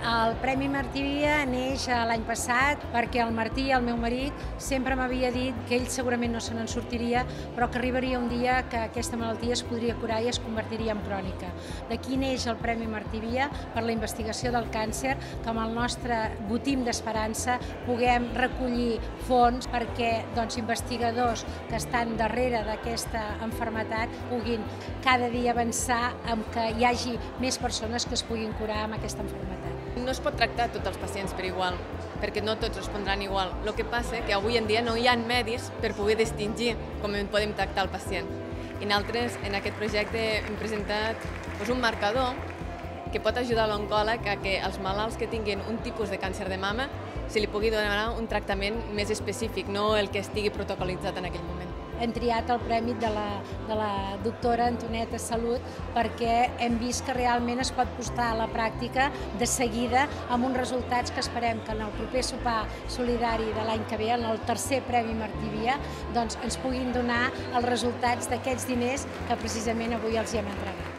El Premi Martí Via neix l'any passat perquè el Martí, el meu marit, sempre m'havia dit que ell segurament no se n'en sortiria, però que arribaria un dia que aquesta malaltia es podria curar i es convertiria en crònica. D'aquí neix el Premi Martí Via per la investigació del càncer, que amb el nostre botim d'esperança puguem recollir fons perquè investigadors que estan darrere d'aquesta malaltia puguin cada dia avançar en que hi hagi més persones que es puguin curar amb aquesta malaltia. No es pot tractar tots els pacients per igual, perquè no tots respondran igual. El que passa és que avui en dia no hi ha medis per poder distingir com podem tractar el pacient. I nosaltres en aquest projecte hem presentat un marcador que pot ajudar l'oncòleg a que els malalts que tinguin un tipus de càncer de mama se li pugui donar un tractament més específic, no el que estigui protocol·litzat en aquell moment. Hem triat el premi de la doctora Antoneta Salut perquè hem vist que realment es pot posar a la pràctica de seguida amb uns resultats que esperem que en el proper sopar solidari de l'any que ve, en el tercer Premi Martí Via, ens puguin donar els resultats d'aquests diners que precisament avui els hi hem entregat.